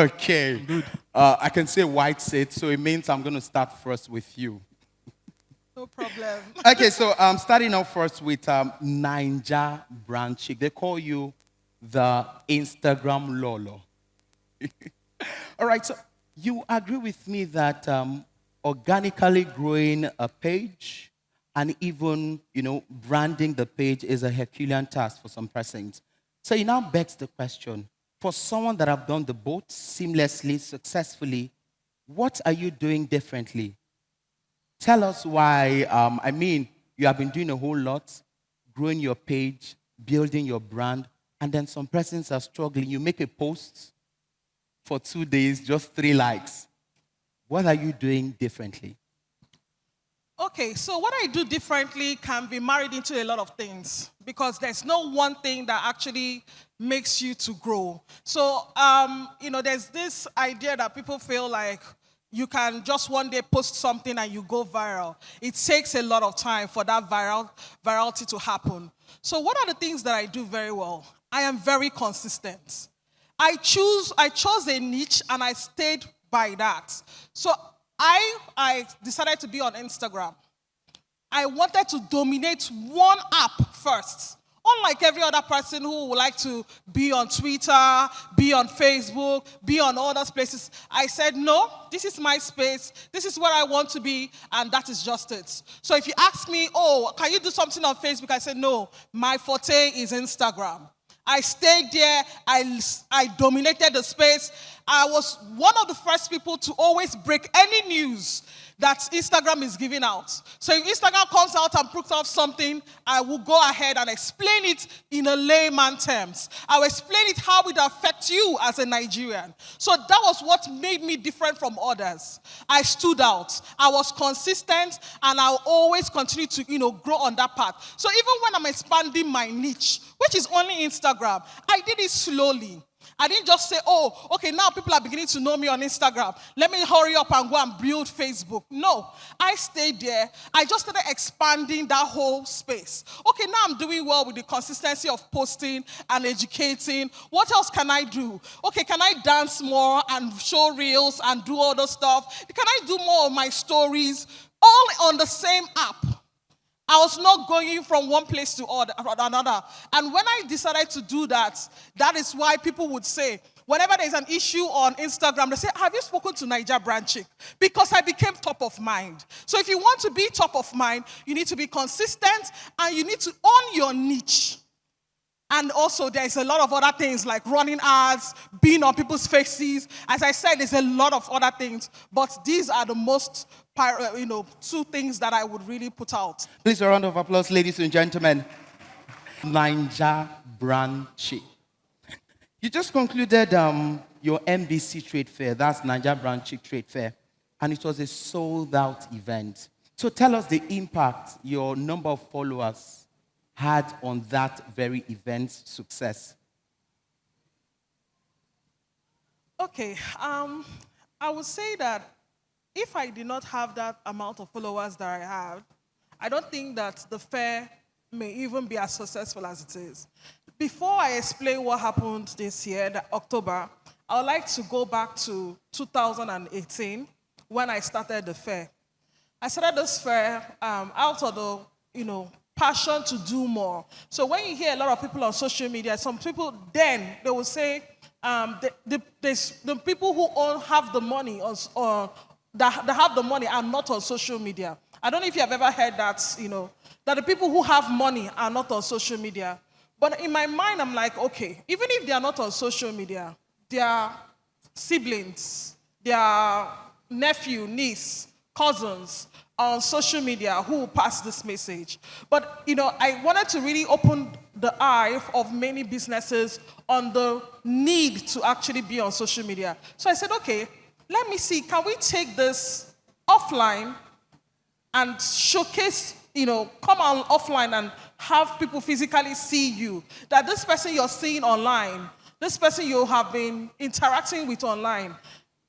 Okay. I can say white seat, so it means I'm going to start first with you. No problem. Okay, so I'm starting off first with Naijabrandchick. They call you the Instagram Lolo. All right, so you agree with me that organically growing a page and even, branding the page is a Herculean task for some persons. So it now begs the question, for someone that have done the both seamlessly, successfully, what are you doing differently? Tell us why. You have been doing a whole lot, growing your page, building your brand, and then some persons are struggling. You make a post for 2 days, just 3 likes. What are you doing differently? Okay, so what I do differently can be married into a lot of things because there's no one thing that actually makes you to grow. So, there's this idea that people feel like you can just one day post something and you go viral. It takes a lot of time for that virality to happen. So what are the things that I do very well? I am very consistent. I chose a niche and I stayed by that. So I decided to be on Instagram. I wanted to dominate one app first. Unlike every other person who would like to be on Twitter, be on Facebook, be on other places, I said, no, this is my space, this is where I want to be, and that is just it. So if you ask me, oh, can you do something on Facebook? I said, no, my forte is Instagram. I stayed there, I dominated the space. I was one of the first people to always break any news that Instagram is giving out. So if Instagram comes out and puts out something, I will go ahead and explain it in a layman terms. I will explain it how it affects you as a Nigerian. So that was what made me different from others. I stood out. I was consistent, and I'll always continue to, grow on that path. So even when I'm expanding my niche, which is only Instagram, I did it slowly. I didn't just say, oh, okay, now people are beginning to know me on Instagram. Let me hurry up and go and build Facebook. No, I stayed there. I just started expanding that whole space. Okay, now I'm doing well with the consistency of posting and educating. What else can I do? Okay, can I dance more and show reels and do all those stuff? Can I do more of my stories all on the same app? I was not going from one place to another. And when I decided to do that, that is why people would say, whenever there's an issue on Instagram, they say, have you spoken to Naijabrandchick? Because I became top of mind. So if you want to be top of mind, you need to be consistent and you need to own your niche. And also, there's a lot of other things like running ads, being on people's faces. As I said, there's a lot of other things. But these are the most, 2 things that I would really put out. Please, a round of applause, ladies and gentlemen. Naijabrandchick. You just concluded your MBC Trade Fair. That's Naijabrandchick Trade Fair. And it was a sold-out event. So tell us the impact your number of followers had on that very event's success. Okay, I would say that if I did not have that amount of followers that I have, I don't think that the fair may even be as successful as it is. Before I explain what happened this year, October, I would like to go back to 2018 when I started the fair. I started this fair out of the, passion to do more. So when you hear a lot of people on social media, some people then, they will say, the people who have the money that have the money are not on social media. I don't know if you have ever heard that, that the people who have money are not on social media. But in my mind, I'm like, okay, even if they are not on social media, their siblings, their nephew, niece, cousins on social media who will pass this message. But, I wanted to really open the eye of many businesses on the need to actually be on social media. So I said, okay, let me see, can we take this offline and showcase, come on offline and have people physically see you. That this person you're seeing online, this person you have been interacting with online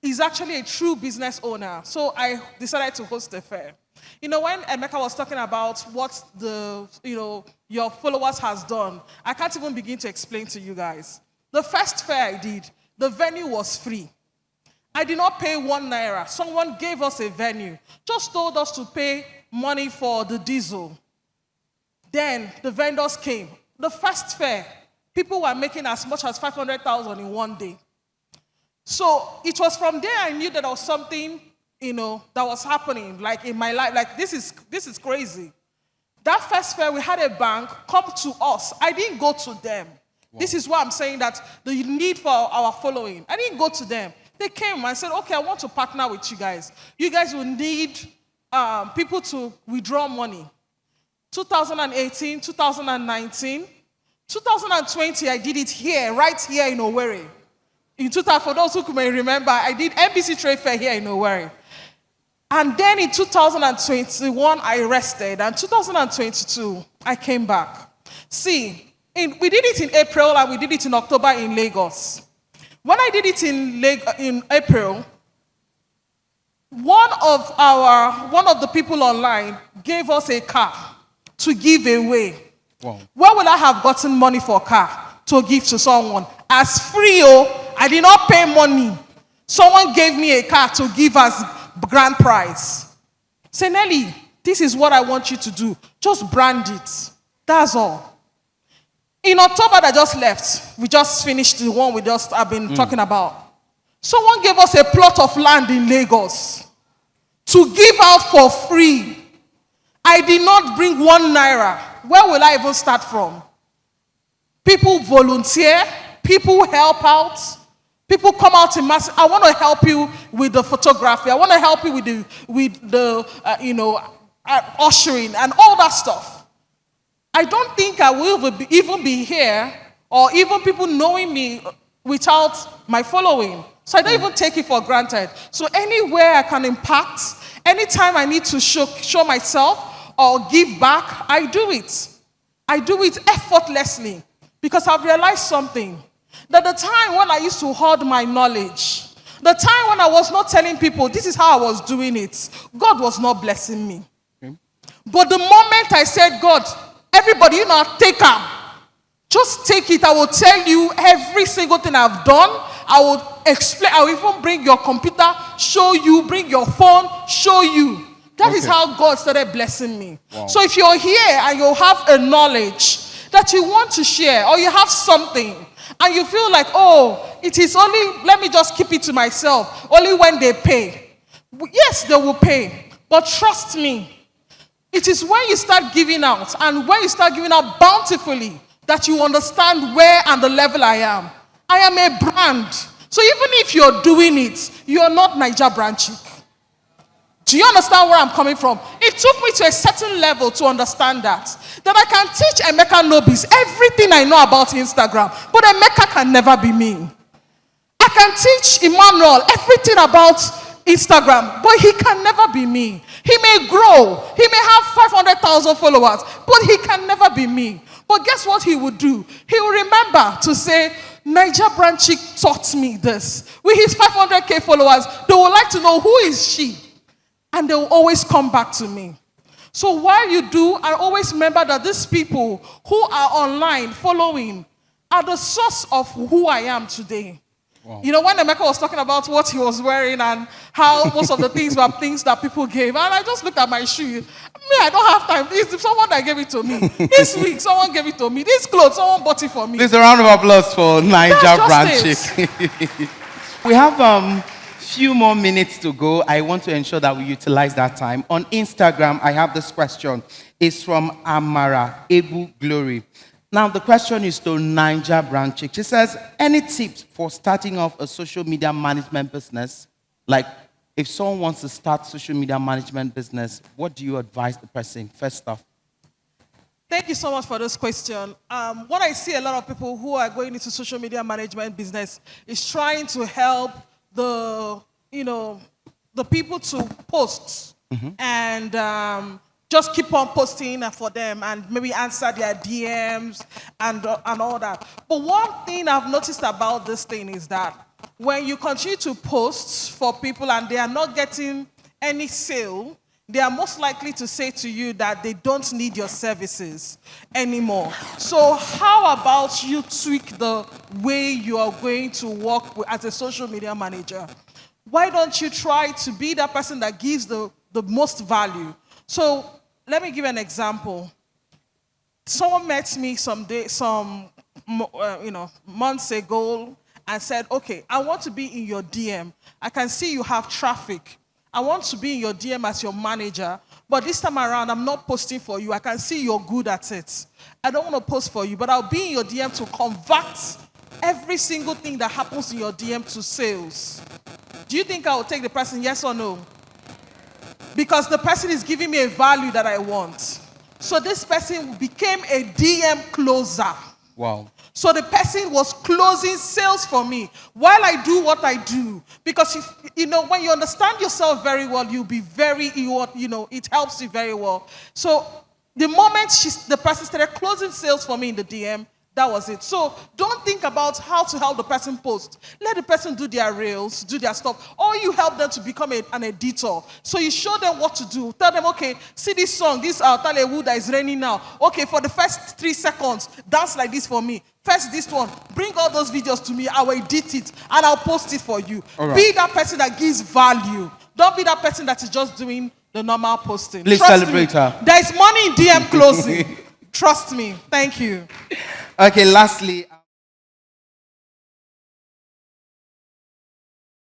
is actually a true business owner. So I decided to host a fair. When Emeka was talking about what your followers has done, I can't even begin to explain to you guys. The first fair I did, the venue was free. I did not pay 1 naira. Someone gave us a venue, just told us to pay money for the diesel. Then the vendors came. The first fair, people were making as much as 500,000 in one day. So it was from there I knew that there was something, that was happening, like in my life. Like, this is crazy. That first fair, we had a bank come to us. I didn't go to them. Wow. This is why I'm saying that the need for our following. I didn't go to them. They came and said, okay, I want to partner with you guys. You guys will need people to withdraw money. 2018, 2019, 2020, I did it here, right here in Owerri. In 2000, for those who may remember, I did NBC Trade Fair here in Owerri. And then in 2021, I rested. And 2022, I came back. See, we did it in April and we did it in October in Lagos. When I did it in April, one of the people online gave us a car to give away. Wow. Where would I have gotten money for a car to give to someone? As free, I did not pay money. Someone gave me a car to give as grand prize. Say, Nelly, this is what I want you to do. Just brand it. That's all. In October that just left, we just finished the one we just have been talking about. Someone gave us a plot of land in Lagos to give out for free. I did not bring 1 naira. Where will I even start from? People volunteer. People help out. People come out in mass. I want to help you with the photography. I want to help you with the ushering and all that stuff. I don't think I will even be here or even people knowing me without my following. So I don't even take it for granted. So anywhere I can impact, anytime I need to show myself or give back, I do it. I do it effortlessly because I've realized something. That the time when I used to hoard my knowledge, the time when I was not telling people this is how I was doing it, God was not blessing me. Okay. But the moment I said, God, everybody, take them. Just take it. I will tell you every single thing I've done. I will explain. I will even bring your computer, show you, bring your phone, show you. That is how God started blessing me. Wow. So if you're here and you have a knowledge that you want to share or you have something, and you feel like, it is only, let me just keep it to myself, only when they pay. Yes, they will pay. But trust me, it is when you start giving out, and when you start giving out bountifully, that you understand where and the level I am. I am a brand. So even if you're doing it, you're not naijabrandchick. Do you understand where I'm coming from? It took me to a certain level to understand that I can teach Emeka Nobis everything I know about Instagram, but Emeka can never be me. I can teach Emmanuel everything about Instagram, but he can never be me. He may grow, he may have 500,000 followers, but he can never be me. But guess what he would do? He will remember to say, naijabrandchick taught me this. With his 500K followers, they would like to know who is she. And they will always come back to me. So while you do, I always remember that these people who are online following are the source of who I am today. Wow. When Emeka was talking about what he was wearing and how most of the things were things that people gave, and I just looked at my shoe. I don't have time. It's someone that gave it to me. This week, someone gave it to me. This clothes, someone bought it for me. Please, a round of applause for naijabrandchick. We have few more minutes to go. I want to ensure that we utilize that time. On Instagram, I have this question. It's from Amara Ebu Glory. Now, the question is to naijabrandchick. She says, any tips for starting off a social media management business? Like, if someone wants to start social media management business, what do you advise the person? First off. Thank you so much for this question. What I see a lot of people who are going into social media management business is trying to help the people to post and just keep on posting for them and maybe answer their DMs and all that. But one thing I've noticed about this thing is that when you continue to post for people and they are not getting any sale, they are most likely to say to you that they don't need your services anymore. So how about you tweak the way you are going to work as a social media manager? Why don't you try to be that person that gives the most value? So let me give an example. Someone met me months ago and said, okay, I want to be in your DM. I can see you have traffic. I want to be in your DM as your manager, but this time around, I'm not posting for you. I can see you're good at it. I don't want to post for you, but I'll be in your DM to convert every single thing that happens in your DM to sales. Do you think I will take the person, yes or no? Because the person is giving me a value that I want. So this person became a DM closer. Wow. So the person was closing sales for me while I do what I do. Because, when you understand yourself very well, you'll be it helps you very well. So the moment the person started closing sales for me in the DM, that was it. So don't think about how to help the person post. Let the person do their reels, do their stuff. Or you help them to become an editor. So you show them what to do. Tell them, okay, see this song, this Talewu that is raining now. Okay, for the first 3 seconds, dance like this for me. First this one, bring all those videos to me. I will edit it and I'll post it for you. Right. Be that person that gives value. Don't be that person that is just doing the normal posting. Please Trust celebrate me, her. There is money in DM closing. Trust me. Thank you. Okay, lastly,